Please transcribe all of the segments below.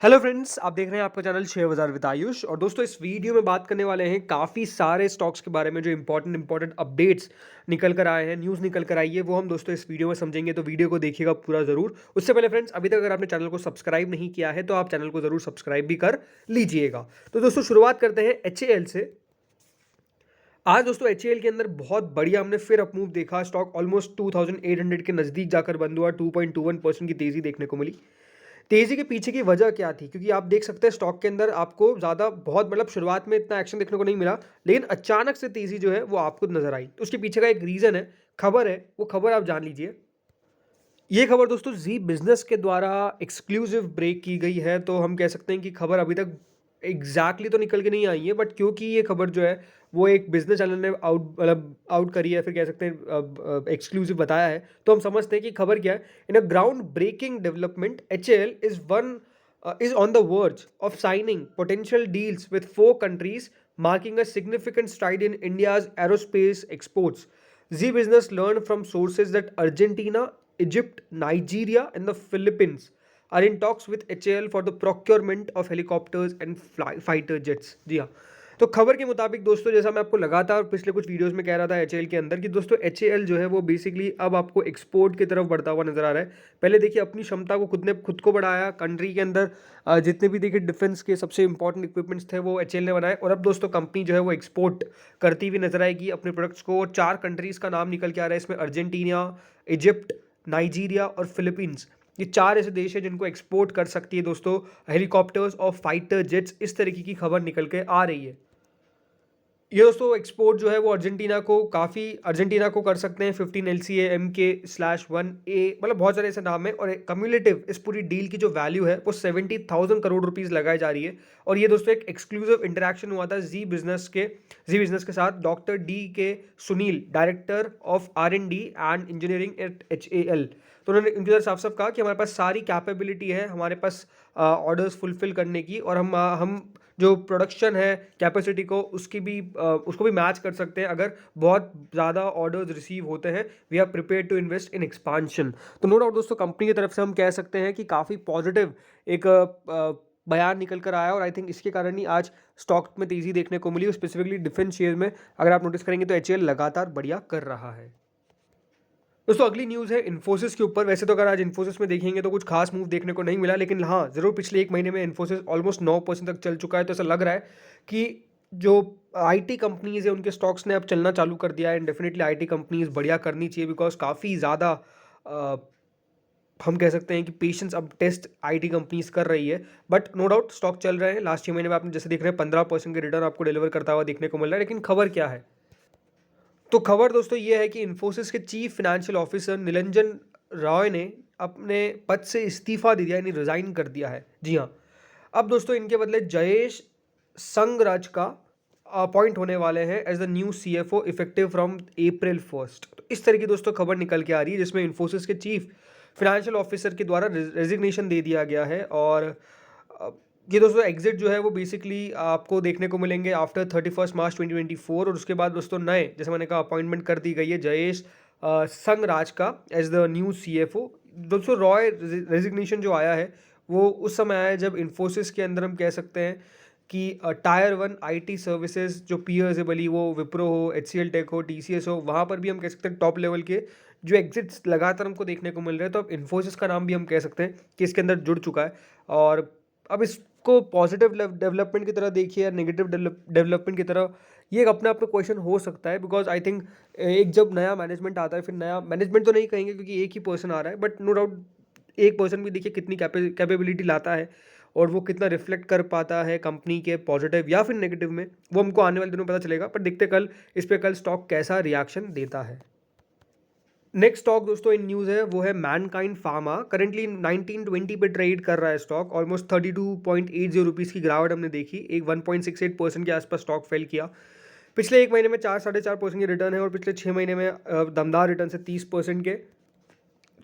Hello friends, आप देख रहे हैं आपका चैनल शेयर बाजार विद आयुष। और दोस्तों, इस वीडियो में बात करने वाले हैं काफ़ी सारे स्टॉक्स के बारे में जो इंपॉर्टेंट अपडेट्स निकल कर आए हैं, न्यूज़ निकल कर आई है, वो हम दोस्तों इस वीडियो में समझेंगे। तो वीडियो को देखिएगा पूरा ज़रूर। उससे पहले फ्रेंड्स, अभी तक अगर आपने चैनल को सब्सक्राइब नहीं किया है तो आप चैनल को ज़रूर सब्सक्राइब भी कर लीजिएगा। तो दोस्तों, शुरुआत करते हैं HAL से। आज दोस्तों HAL के अंदर बहुत बढ़िया हमने फिर अप मूव देखा। स्टॉक ऑलमोस्ट 2800 के नज़दीक जाकर बंद हुआ। 2.21% की तेज़ी देखने को मिली। तेजी के पीछे की वजह क्या थी? क्योंकि आप देख सकते हैं स्टॉक के अंदर आपको ज़्यादा बहुत मतलब शुरुआत में इतना एक्शन देखने को नहीं मिला, लेकिन अचानक से तेजी जो है वो आपको नजर आई। तो उसके पीछे का एक रीजन है, खबर है। वो खबर आप जान लीजिए। ये खबर दोस्तों जी बिजनेस के द्वारा एक्सक्लूसिव ब्रेक की गई है। तो हम कह सकते हैं कि खबर अभी तक एग्जैक्टली तो निकल के नहीं आई है, बट क्योंकि ये खबर जो है वो एक बिजनेस चैनल ने आउट करी है, फिर कह सकते हैं एक्सक्लूसिव बताया है, तो हम समझते हैं कि खबर क्या है। In a ground breaking development, HAL is on the verge of signing potential deals with 4 countries, marking a significant stride in India's aerospace exports. Z Business learned from sources that Argentina, Egypt, Nigeria, and the Philippines are in talks with HAL for the procurement of helicopters and fighter jets. जी हाँ। तो खबर के मुताबिक दोस्तों, जैसा मैं आपको लगातार पिछले कुछ वीडियोस में कह रहा था HAL के अंदर, कि दोस्तों HAL जो है वो बेसिकली अब आपको एक्सपोर्ट की तरफ बढ़ता हुआ नजर आ रहा है। पहले देखिए अपनी क्षमता को खुद को बढ़ाया कंट्री के अंदर। जितने भी देखिए डिफेंस के सबसे इंपॉर्टेंट इक्विपमेंट्स थे वो HAL ने बनाए, और अब दोस्तों कंपनी जो है वो एक्सपोर्ट करती हुई नजर आएगी अपने प्रोडक्ट्स को। 4 कंट्रीज का नाम निकल के आ रहा है इसमें: अर्जेंटीना, इजिप्ट, नाइजीरिया और फिलीपींस। ये 4 ऐसे देश हैं जिनको एक्सपोर्ट कर सकती है दोस्तों हेलीकॉप्टर्स और फाइटर जेट्स। इस तरीके की खबर निकल के आ रही है। ये दोस्तों एक्सपोर्ट जो है वो अर्जेंटीना को कर सकते हैं 15 LCA MK/1A, मतलब बहुत सारे ऐसे नाम है। और कम्युलेटिव इस पूरी डील की जो वैल्यू है वो 70,000 करोड़ रुपीस लगाई जा रही है। और ये दोस्तों एक एक्सक्लूसिव इंटरेक्शन हुआ था जी बिजनेस के साथ। Doctor D.K. Sunil, director of R&D and engineering at HAL, तो उन्होंने इनके अंदर साफ साफ कहा कि हमारे पास सारी कैपेबिलिटी है, हमारे पास ऑर्डर्स फुलफिल करने की, और हम जो प्रोडक्शन है कैपेसिटी को उसको भी मैच कर सकते हैं अगर बहुत ज़्यादा ऑर्डर्स रिसीव होते हैं। We are prepare to invest in expansion. तो नो डाउट दोस्तों, कंपनी की तरफ से हम कह सकते हैं कि काफ़ी पॉजिटिव एक बयान निकल कर आया, और आई थिंक इसके कारण ही आज स्टॉक में तेज़ी देखने को मिली। स्पेसिफिकली डिफेंस शेयर में अगर आप नोटिस करेंगे तो HAL लगातार बढ़िया कर रहा है। दोस्तों, अगली न्यूज़ है इन्फोसिस के ऊपर। वैसे तो अगर आज इन्फोसिस में देखेंगे तो कुछ खास मूव देखने को नहीं मिला, लेकिन हाँ ज़रूर पिछले एक महीने में इन्फोसिस ऑलमोस्ट 9% तक चल चुका है। तो ऐसा लग रहा है कि जो IT कंपनीज़ है उनके स्टॉक्स ने अब चलना चालू कर दिया है। एंड डेफिनेटली IT कंपनीज़ बढ़िया करनी चाहिए, बिकॉज काफ़ी ज़्यादा हम कह सकते हैं कि पेशेंस अब टेस्ट IT कंपनीज कर रही है। बट नो डाउट स्टॉक चल रहे हैं। लास्ट 6 महीने में आपने जैसे देख रहे हैं 15% के रिटर्न आपको डिलीवर करता हुआ देखने को मिल रहा है। लेकिन खबर क्या है? तो खबर दोस्तों ये है कि इन्फोसिस के chief financial officer Niranjan Roy ने अपने पद से इस्तीफा दे दिया, यानी रिजाइन कर दिया है। जी हाँ। अब दोस्तों इनके बदले जयेश संगराज का अपॉइंट होने वाले हैं as the new CFO effective from April 1। तो इस तरह की दोस्तों खबर निकल के आ रही है, जिसमें इन्फोसिस के चीफ फाइनेंशियल ऑफिसर के द्वारा रेजिग्नेशन दे दिया गया है। और अ, ये दोस्तों एग्जिट जो है वो बेसिकली आपको देखने को मिलेंगे आफ्टर 31 मार्च 2024। और उसके बाद दोस्तों नए, जैसे मैंने कहा, अपॉइंटमेंट कर दी गई है जयेश संगराज का एज द न्यू CFO। दोस्तों रॉय रेजिग्नेशन जो आया है वो उस समय आया है जब इन्फोसिस के अंदर हम कह सकते हैं कि टायर 1 IT सर्विसेज जो पीयर्स है, भली वो विप्रो हो, HCL टेक हो, TCS हो, वहाँ पर भी हम कह सकते हैं टॉप लेवल के जो एग्जिट्स लगातार हमको देखने को मिल रहे हैं। तो अब इन्फोसिस का नाम भी हम कह सकते हैं कि इसके अंदर जुड़ चुका है। और अब इसको पॉजिटिव डेवलपमेंट की तरह देखिए या नेगेटिव डेवलपमेंट की तरह, ये एक अपने आप में क्वेश्चन हो सकता है। बिकॉज आई थिंक एक जब नया मैनेजमेंट आता है, फिर नया मैनेजमेंट तो नहीं कहेंगे क्योंकि एक ही पर्सन आ रहा है, बट नो डाउट एक पर्सन भी देखिए कितनी कैपेबिलिटी लाता है और वो कितना रिफ्लेक्ट कर पाता है कंपनी के पॉजिटिव या फिर नेगेटिव में, वो हमको आने वाले दिनों में पता चलेगा। पर देखते कल इस पे कल स्टॉक कैसा रिएक्शन देता है। नेक्स्ट स्टॉक दोस्तों इन न्यूज़ है वो है मैनकाइंड फार्मा। करेंटली 1920 पे ट्रेड कर रहा है स्टॉक। ऑलमोस्ट 32.80 रुपीज़ की गिरावट हमने देखी। एक 1.68% के आसपास स्टॉक फेल किया। पिछले एक महीने में 4-4.5% की रिटर्न है, और पिछले 6 महीने में दमदार रिटर्न से 30% के।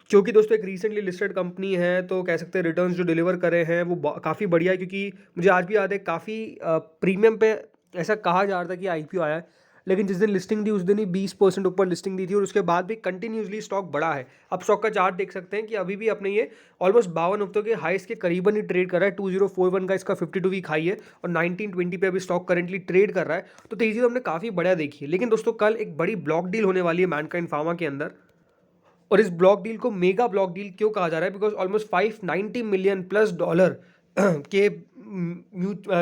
क्योंकि दोस्तों एक रिसेंटली लिस्टेड कंपनी है तो कह सकते हैं रिटर्न्स जो डिलीवर करे हैं वो काफ़ी बढ़िया है। क्योंकि मुझे आज भी याद है काफ़ी प्रीमियम पे ऐसा कहा जा रहा था कि IPO आया है, लेकिन जिस दिन लिस्टिंग दी उस दिन ही 20% ऊपर लिस्टिंग दी थी और उसके बाद भी कंटिन्यूसली स्टॉक बढ़ा है। आप स्टॉक का चार्ट देख सकते हैं कि अभी भी अपने ये ऑलमोस्ट 52 हफ्तों के हाईस के करीबन ही ट्रेड कर रहा है। 2041 का इसका 52 वीक हाई है और 1920 पे अभी स्टॉक करंटली ट्रेड कर रहा है। तो तेजी तो हमने काफ़ी बढ़िया देखी है। लेकिन दोस्तों कल एक बड़ी ब्लॉक डील होने वाली है मैनकाइंड फार्मा के अंदर, और इस ब्लॉक डील को मेगा ब्लॉक डील क्यों कहा जा रहा है? Because almost 590 million plus dollar के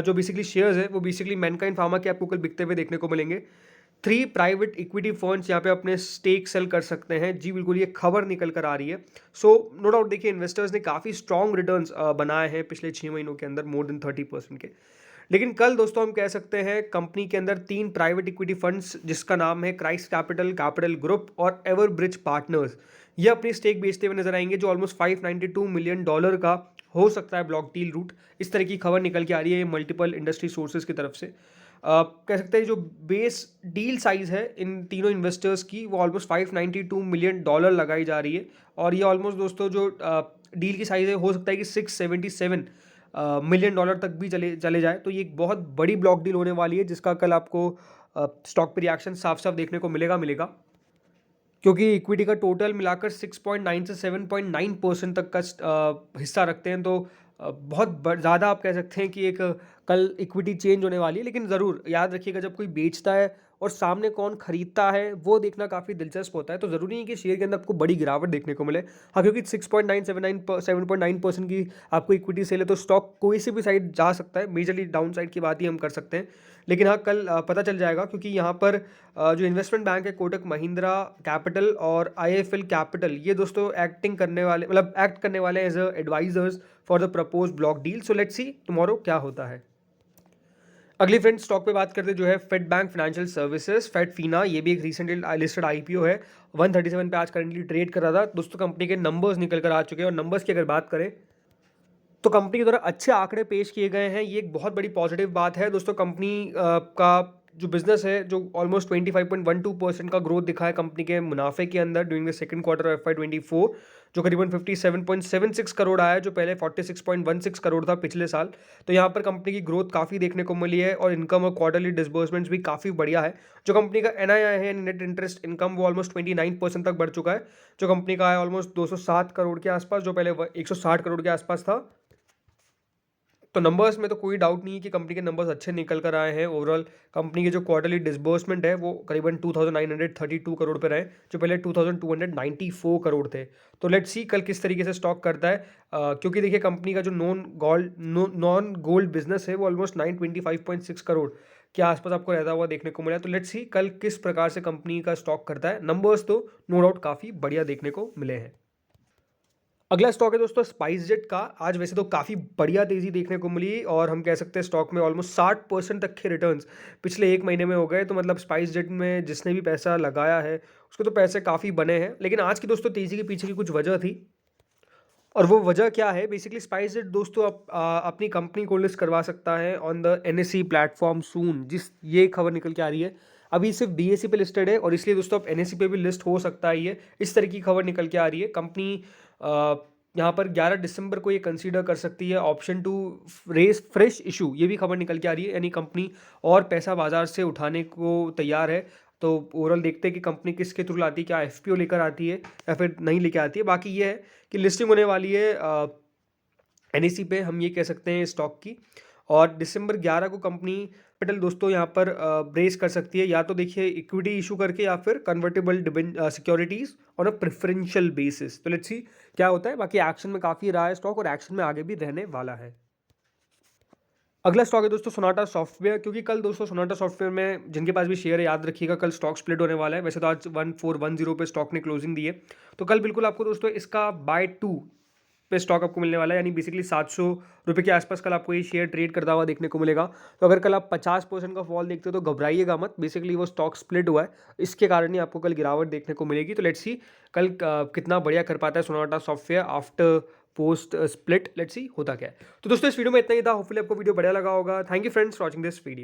जो बेसिकली शेयर्स है वो बेसिकली मैनकाइंड फार्मा के आपको कल बिकते हुए देखने को मिलेंगे। 3 प्राइवेट इक्विटी फंड्स यहाँ पे अपने स्टेक सेल कर सकते हैं। जी बिल्कुल, ये खबर निकल कर आ रही है। सो नो डाउट देखिए, इन्वेस्टर्स ने काफ़ी स्ट्रॉन्ग रिटर्न्स बनाए हैं पिछले 6 महीनों के अंदर, मोर देन 30% के। लेकिन कल दोस्तों हम कह सकते हैं कंपनी के अंदर 3 प्राइवेट इक्विटी फंड्स, जिसका नाम है क्राइस्ट कैपिटल, कैपिटल ग्रुप और एवरब्रिज पार्टनर्स, ये अपनी स्टेक बेचते हुए नजर आएंगे, जो ऑलमोस्ट 592 मिलियन डॉलर का हो सकता है ब्लॉक डील रूट। इस तरह की खबर निकल के आ रही है मल्टीपल इंडस्ट्री सोर्सेज की तरफ से। कह सकते हैं जो बेस डील साइज है इन तीनों इन्वेस्टर्स की वो ऑलमोस्ट 592 मिलियन डॉलर लगाई जा रही है। और ये ऑलमोस्ट दोस्तों जो डील की साइज है हो सकता है कि 677 मिलियन डॉलर तक भी चले चले जाए। तो ये एक बहुत बड़ी ब्लॉक डील होने वाली है, जिसका कल आपको स्टॉक पे रिएक्शन साफ साफ देखने को मिलेगा, क्योंकि इक्विटी का टोटल मिलाकर 6.9 से 7.9% तक का हिस्सा रखते हैं। तो बहुत ज़्यादा आप कह सकते हैं कि एक कल इक्विटी चेंज होने वाली है। लेकिन ज़रूर याद रखिएगा, जब कोई बेचता है और सामने कौन खरीदता है वो देखना काफ़ी दिलचस्प होता है। तो ज़रूरी नहीं कि शेयर के अंदर आपको बड़ी गिरावट देखने को मिले। हाँ, क्योंकि 7.9% की आपको इक्विटी सेल है तो स्टॉक कोई सी भी साइड जा सकता है। मेजरली डाउन साइड की बात ही हम कर सकते हैं। लेकिन हाँ, कल पता चल जाएगा, क्योंकि यहाँ पर जो इन्वेस्टमेंट बैंक है कोटक महिंद्रा कैपिटल और आईएफएल कैपिटल, ये दोस्तों एक्ट करने वाले as advisors for the propose block deal. So let's see tomorrow क्या होता है। अगली फ्रेंड स्टॉक पे बात करते जो है Fed Bank Financial Services, Fedfina, ये भी एक रिसेंटली लिस्टेड आईपीओ है। 137 पे आज करंटली ट्रेड कर रहा था। दोस्तों कंपनी के नंबर्स निकल कर आ चुके हैं और नंबर्स की अगर बात करें तो कंपनी के द्वारा अच्छे आंकड़े पेश किए गए हैं। ये एक बहुत बड़ी पॉजिटिव बात है दोस्तों। कंपनी का जो बिजनेस है, जो ऑलमोस्ट 25.12% का ग्रोथ दिखा है कंपनी के मुनाफे के अंदर during the second quarter of FY24, जो करीबन 57.76 करोड़ आया है, जो पहले 46.16 करोड़ था पिछले साल। तो यहाँ पर कंपनी की ग्रोथ काफ़ी देखने को मिली है और इनकम और क्वार्टरली डिसबर्समेंट्स भी काफ़ी बढ़िया है। जो कंपनी का NII है, नेट इंटरेस्ट इनकम, वो ऑलमोस्ट 29% तक बढ़ चुका है। जो कंपनी का है ऑलमोस्ट 207 करोड़ के आसपास, जो पहले 160 करोड़ के आसपास था। तो नंबर्स में तो कोई डाउट नहीं है कि कंपनी के नंबर्स अच्छे निकल कर आए हैं। ओवरऑल कंपनी के जो क्वार्टरली डिसबर्समेंट है वो करीबन 2932 करोड़ पे रहे, जो पहले 2294 करोड़ थे। तो लेट्स सी कल किस तरीके से स्टॉक करता है। क्योंकि देखिए कंपनी का जो नॉन गोल्ड बिजनेस है वो ऑलमोस्ट 925.6 करोड़ के आसपास आपको रहता हुआ देखने को मिला। तो लेट्स सी कल किस प्रकार से कंपनी का स्टॉक करता है। नंबर्स तो नो डाउट काफ़ी बढ़िया देखने को मिले हैं। अगला स्टॉक है दोस्तों स्पाइसजेट का। आज वैसे तो काफ़ी बढ़िया तेज़ी देखने को मिली और हम कह सकते हैं स्टॉक में ऑलमोस्ट 60% तक के रिटर्न्स पिछले एक महीने में हो गए। तो मतलब स्पाइसजेट में जिसने भी पैसा लगाया है उसको तो पैसे काफ़ी बने हैं। लेकिन आज की दोस्तों तेज़ी के पीछे की कुछ वजह थी, और वो वजह क्या है? बेसिकली स्पाइसजेट दोस्तों अपनी कंपनी को लिस्ट करवा सकता है ऑन द NSE प्लेटफॉर्म सून, ये खबर निकल के आ रही है। अभी सिर्फ BSE पे लिस्टेड है और इसलिए दोस्तों अब NSE पे भी लिस्ट हो सकता है। ये इस तरह की खबर निकल के आ रही है। कंपनी यहाँ पर 11 दिसंबर को ये कंसीडर कर सकती है option to raise fresh issue, ये भी खबर निकल के आ रही है। यानी कंपनी और पैसा बाजार से उठाने को तैयार है। तो ओवरऑल देखते हैं कि कंपनी किसके थ्रू लाती है, क्या FPO लेकर आती है या फिर नहीं लेकर आती है। बाकी ये है कि लिस्टिंग होने वाली है NSE पे, हम ये कह सकते हैं स्टॉक की। और दिसंबर 11 को कंपनी कैपिटल दोस्तों यहाँ पर ब्रेस कर सकती है, या तो देखिए इक्विटी इशू करके या फिर convertible securities on a preferential basis. तो लेट्स सी क्या होता है। बाकी एक्शन में काफ़ी रहा है स्टॉक और एक्शन में आगे भी रहने वाला है। अगला स्टॉक है दोस्तों सोनाटा सॉफ्टवेयर, क्योंकि कल दोस्तों सोनाटा सॉफ्टवेयर में जिनके पास भी शेयर है याद रखिएगा कल स्टॉक स्प्लिट होने वाला है। वैसे तो आज 1410 पे स्टॉक ने क्लोजिंग दी है। तो कल बिल्कुल आपको दोस्तों इसका बाय 2 पे स्टॉक आपको मिलने वाला है, यानी बेसिकली 700 रुपये के आसपास कल आपको ये शेयर ट्रेड करता हुआ देखने को मिलेगा। तो अगर कल आप 50% का फॉल देखते हो तो घबराइएगा मत। बेसिकली वो स्टॉक स्प्लिट हुआ है, इसके कारण ही आपको कल गिरावट देखने को मिलेगी। तो लेट्स सी कल कितना बढ़िया कर पाता है Sonata software after post split. Let's see होता क्या है। तो दोस्तों इस वीडियो में इतना ही था। होपफुली आपको वीडियो बढ़िया लगा होगा। Thank you friends for watching this video.